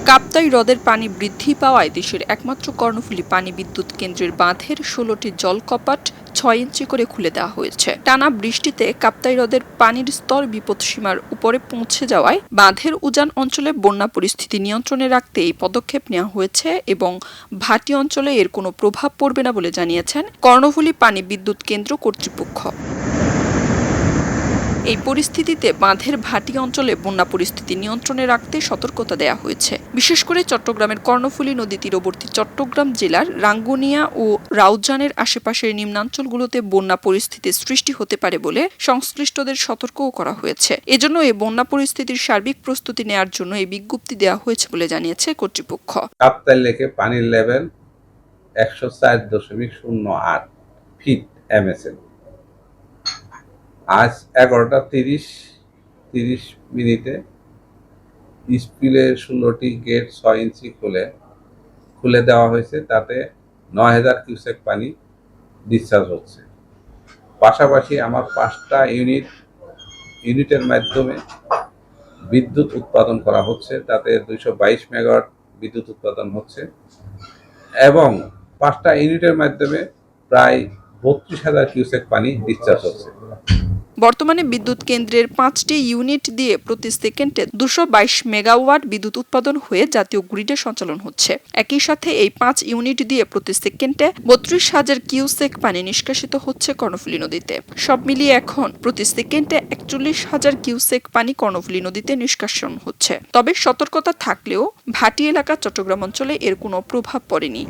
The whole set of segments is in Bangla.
কাপ্তাই হ্রদের পানি বৃদ্ধি পাওয়ায় দেশের একমাত্র কর্ণফুলী পানি বিদ্যুৎ কেন্দ্রের বাঁধের ১৬টি জলকপাট ৬ ইঞ্চি করে খুলে দেওয়া হয়েছে। টানা বৃষ্টিতে কাপ্তাই হ্রদের পানির স্তর বিপদসীমার উপরে পৌঁছে যাওয়ায় বাঁধের উজান অঞ্চলে বন্যা পরিস্থিতি নিয়ন্ত্রণে রাখতে এই পদক্ষেপ নেওয়া হয়েছে এবং ভাটি অঞ্চলে এর কোনো প্রভাব পড়বে না বলে জানিয়েছেন কর্ণফুলী পানি বিদ্যুৎ কেন্দ্র কর্তৃপক্ষ। এই পরিস্থিতিতে বাঁধের ভাটি অঞ্চলে বন্যা পরিস্থিতি নিয়ন্ত্রণে রাখতে সতর্কতা দেওয়া হয়েছে। বিশেষ করে চট্টগ্রামের কর্ণফুলী নদী তীরবর্তী চট্টগ্রাম জেলার রাঙ্গুনিয়া ও রাউজানের আশেপাশের নিম্নাঞ্চলগুলোতে বন্যা পরিস্থিতির সৃষ্টি হতে পারে বলে সংশ্লিষ্টদের সতর্কও করা হয়েছে। এজন্য এই বন্যা পরিস্থিতির সার্বিক প্রস্তুতি নেওয়ার জন্য এই বিজ্ঞপ্তি দেওয়া হয়েছে বলে জানিয়েছে কর্তৃপক্ষ। কাপ্তাই লেকে পানির লেভেল ১০৪.০৮ ফিট MSL। আজ ১১টা ৩০ মিনিটে স্পিলের ১৬টি গেট ৬ ইঞ্চি খুলে দেওয়া হয়েছে, তাতে ৯,০০০ কিউসেক পানি ডিসচার্জ হচ্ছে। পাশাপাশি আমার ৫টা ইউনিটের মাধ্যমে বিদ্যুৎ উৎপাদন করা হচ্ছে, তাতে ২২২ মেগাওয়াট বিদ্যুৎ উৎপাদন হচ্ছে এবং ৫টা ইউনিটের মাধ্যমে প্রায় ৩২,০০০ কিউসেক পানি ডিসচার্জ হচ্ছে। বর্তমানে বিদ্যুৎ কেন্দ্রের ৫টি ইউনিট দিয়ে প্রতি সেকেন্ডে ২২২ মেগাওয়াট বিদ্যুৎ উৎপাদন হয়ে জাতীয় গ্রিডে সঞ্চালন হচ্ছে। একই সাথে এই ৫ ইউনিট দিয়ে প্রতি সেকেন্ডে ৩২,০০০ কিউসেক পানি নিষ্কাশিত হচ্ছে কর্ণফুলী নদীতে। সব মিলিয়ে এখন প্রতি সেকেন্ডে ৪১,০০০ কিউসেক পানি কর্ণফুলী নদীতে নিষ্কাশন হচ্ছে। তবে সতর্কতা থাকলেও ভাটি এলাকা চট্টগ্রাম অঞ্চলে এর কোনো প্রভাব পড়েনি।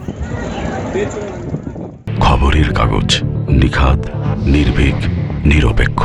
খবরের কাগজ, নিখাত, নির্ভীক, নিরপেক্ষ।